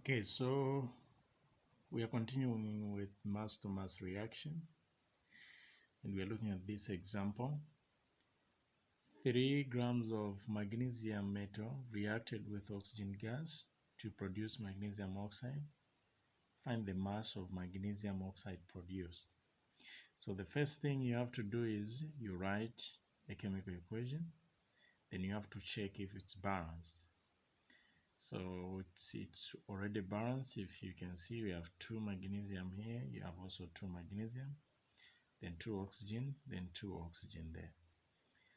Okay, so we are continuing with mass to mass reaction, and we are looking at this example. 3 grams of magnesium metal reacted with oxygen gas to produce magnesium oxide. Find the mass of magnesium oxide produced. So the first thing you have to do is you write a chemical equation, then you have to check if it's balanced. So it's already balanced. If you can see, we have 2 magnesium here, you have also 2 magnesium, then 2 oxygen, then 2 oxygen there.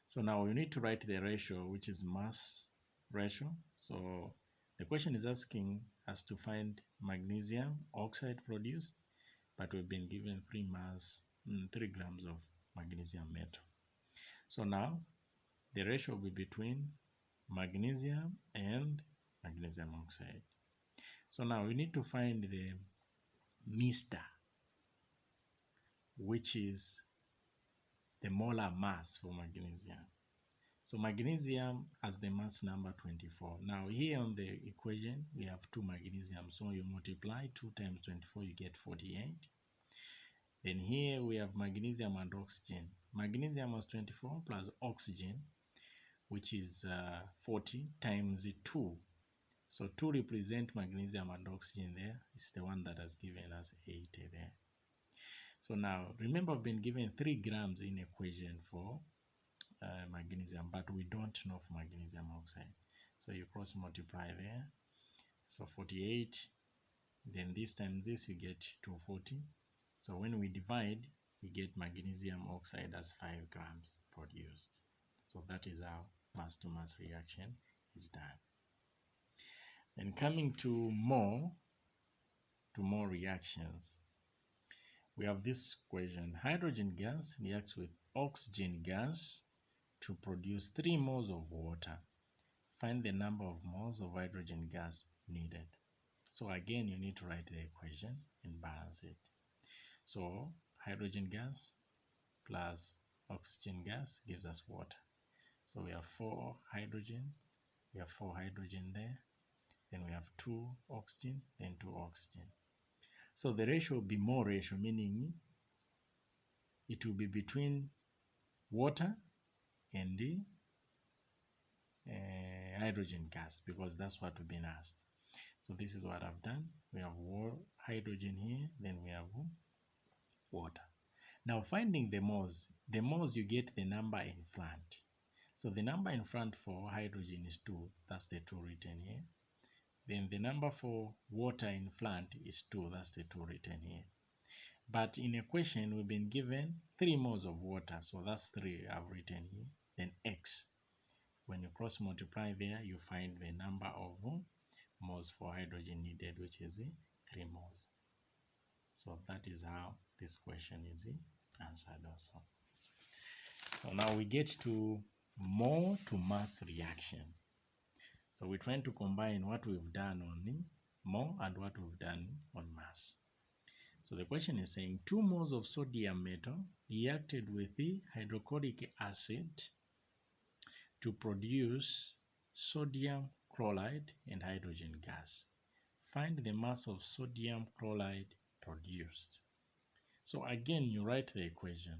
So now you need to write the ratio, which is mass ratio. So the question is asking us to find magnesium oxide produced, but we've been given 3 grams of magnesium metal. So now the ratio will be between magnesium and magnesium oxide. So now we need to find the Mr, which is the molar mass for magnesium. So magnesium has the mass number 24. Now here on the equation, we have 2 magnesium. So you multiply 2 times 24, you get 48. Then here we have magnesium and oxygen. Magnesium was 24 plus oxygen, which is 40 times 2. So 2 represent magnesium and oxygen there. It's the one that has given us 80 there. So now remember, I've been given 3 grams in equation for magnesium, but we don't know for magnesium oxide. So you cross multiply there. So 48, then this time this you get 240. So when we divide, we get magnesium oxide as 5 grams produced. So that is how mass to mass reaction is done. Then coming to more reactions, we have this equation. Hydrogen gas reacts with oxygen gas to produce 3 moles of water. Find the number of moles of hydrogen gas needed. So again, you need to write the equation and balance it. So hydrogen gas plus oxygen gas gives us water. So we have 4 hydrogen, we have 4 hydrogen there, then we have 2 oxygen, then 2 oxygen. So the ratio will be more ratio, meaning it will be between water and the hydrogen gas, because that's what we've been asked. So this is what I've done. We have hydrogen here, then we have water. Now finding the moles you get the number in front. So the number in front for hydrogen is 2, that's the 2 written here. Then the number for water in front is 2, that's the 2 written here. But in equation, we've been given 3 moles of water, so that's 3 I've written here. Then X. When you cross multiply there, you find the number of moles for hydrogen needed, which is 3 moles. So that is how this question is answered also. So now we get to more to mass reaction. So we're trying to combine what we've done on more and what we've done on mass. So the question is saying 2 moles of sodium metal reacted with the hydrochloric acid to produce sodium chloride and hydrogen gas. Find the mass of sodium chloride produced. So again, you write the equation.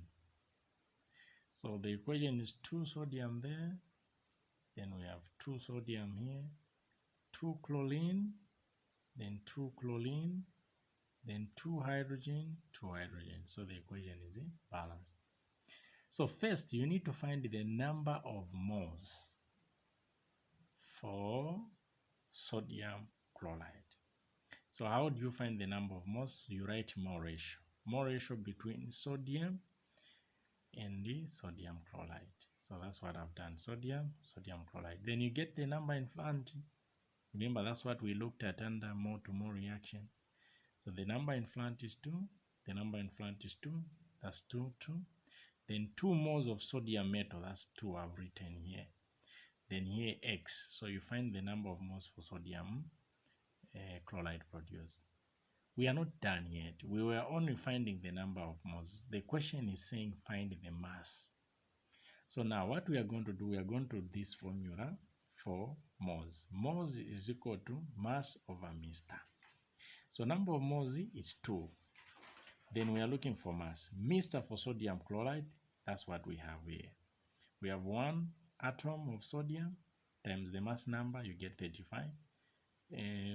So the equation is 2 sodium there, then we have 2 sodium here, 2 chlorine, then 2 chlorine, then 2 hydrogen, 2 hydrogen. So the equation is balanced. So first, you need to find the number of moles for sodium chloride. So how do you find the number of moles? You write more ratio. More ratio between sodium and the sodium chloride. So that's what I've done. Sodium chloride. Then you get the number in front. Remember, that's what we looked at under more to more reaction. So the number in front is 2. The number in front is 2. That's 2, 2. Then 2 moles of sodium metal. That's 2 I've written here. Then here X. So you find the number of moles for sodium chloride produced. We are not done yet. We were only finding the number of moles. The question is saying find the mass. So now what we are going to do, we are going to do this formula for moles. Moles is equal to mass over Mr. So number of moles is 2. Then we are looking for mass. Mr. for sodium chloride, that's what we have here. We have 1 atom of sodium times the mass number, you get 35.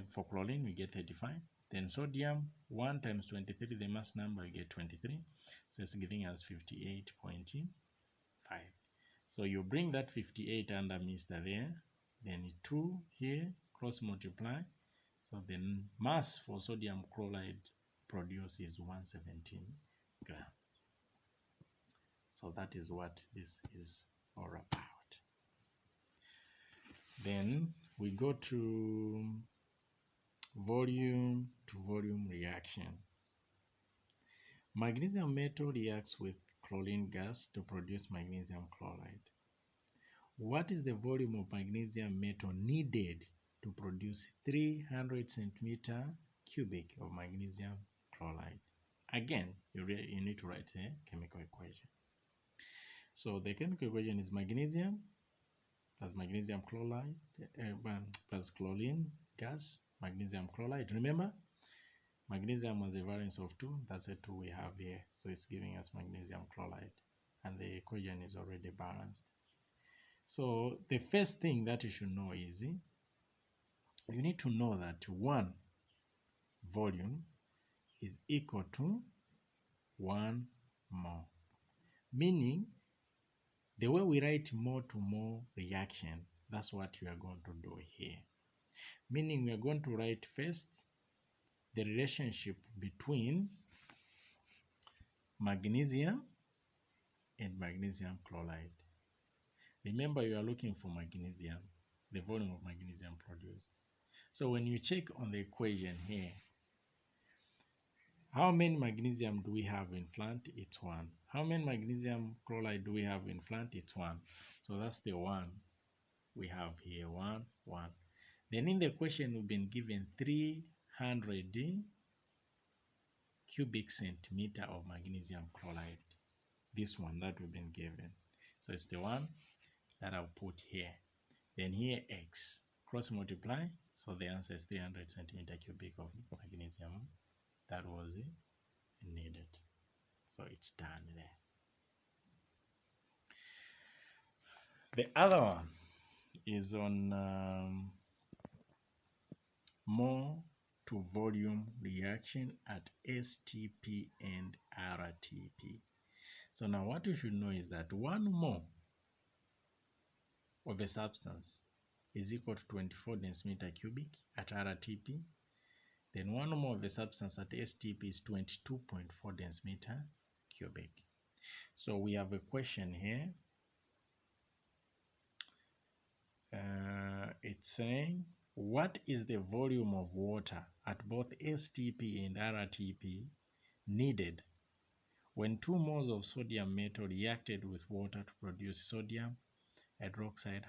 For chlorine, we get 35. Then sodium, 1 times 23, the mass number, you get 23. So it's giving us 58.5. So you bring that 58 under Mr. there, then 2 here, cross multiply. So the mass for sodium chloride produced is 117 grams. So that is what this is all about. Then we go to volume to volume reaction. Magnesium metal reacts with chlorine gas to produce magnesium chloride. What is the volume of magnesium metal needed to produce 300 centimeter cubic of magnesium chloride? Again, you need to write a chemical equation. So the chemical equation is magnesium plus magnesium chloride plus chlorine gas, magnesium chloride. Remember, magnesium has a valence of 2. That's a 2 we have here. So it's giving us magnesium chloride. And the equation is already balanced. So the first thing that you should know is you need to know that 1 volume is equal to 1 mole. Meaning, the way we write mole to mole reaction, that's what we are going to do here. Meaning we are going to write first the relationship between magnesium and magnesium chloride. Remember, you are looking for magnesium, the volume of magnesium produced. So when you check on the equation here, how many magnesium do we have in front? It's 1. How many magnesium chloride do we have in front? It's 1. So that's the 1 we have here, 1, 1. Then in the question, we've been given 300 cubic centimeter of magnesium chloride. This one that we've been given. So it's the one that I'll put here. Then here X. Cross multiply. So the answer is 300 centimeter cubic of magnesium that was needed. So it's done there. The other one is on mole to volume reaction at STP and RTP. So now what you should know is that 1 mole of a substance is equal to 24 decimeter cubic at RTP. Then 1 mole of a substance at STP is 22.4 decimeter cubic. So we have a question here. It's saying, what is the volume of water at both STP and RTP needed when 2 moles of sodium metal reacted with water to produce sodium hydroxide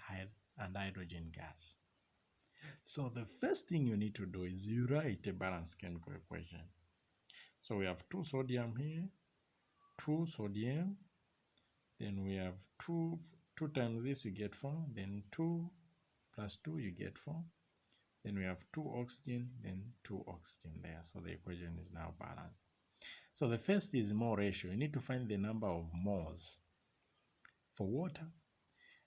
and hydrogen gas? So the first thing you need to do is you write a balanced chemical equation. So we have 2 sodium here, 2 sodium, then we have 2 times this, you get 4, then 2 plus 2, you get 4. Then we have 2 oxygen, then 2 oxygen there. So the equation is now balanced. So the first is mole ratio. You need to find the number of moles for water.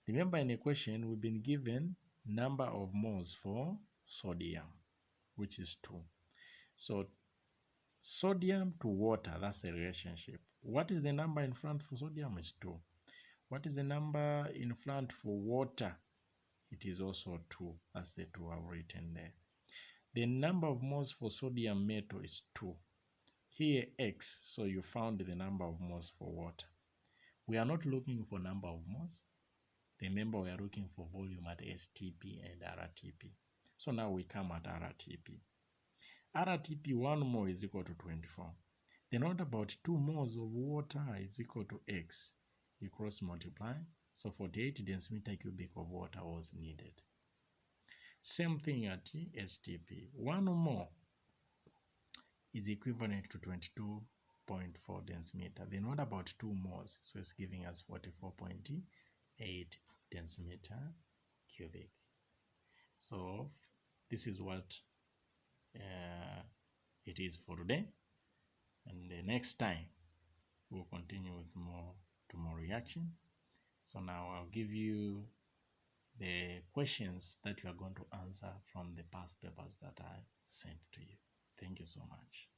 Remember, in the equation, we've been given number of moles for sodium, which is 2. So sodium to water, that's the relationship. What is the number in front for sodium? Is 2. What is the number in front for water? It is also 2. That's the 2 I've written there. The number of moles for sodium metal is 2. Here X, so you found the number of moles for water. We are not looking for number of moles. Remember, we are looking for volume at STP and RTP. So now we come at RTP. RTP, 1 mole is equal to 24. Then what about 2 moles of water is equal to X? You cross multiply. So 48 decimeter cubic of water was needed. Same thing at STP. 1 mole is equivalent to 22.4 decimeter. Then what about 2 moles? So it's giving us 44.8 decimeter cubic. So this is what it is for today. And the next time we'll continue with more reaction. So now I'll give you the questions that you are going to answer from the past papers that I sent to you. Thank you so much.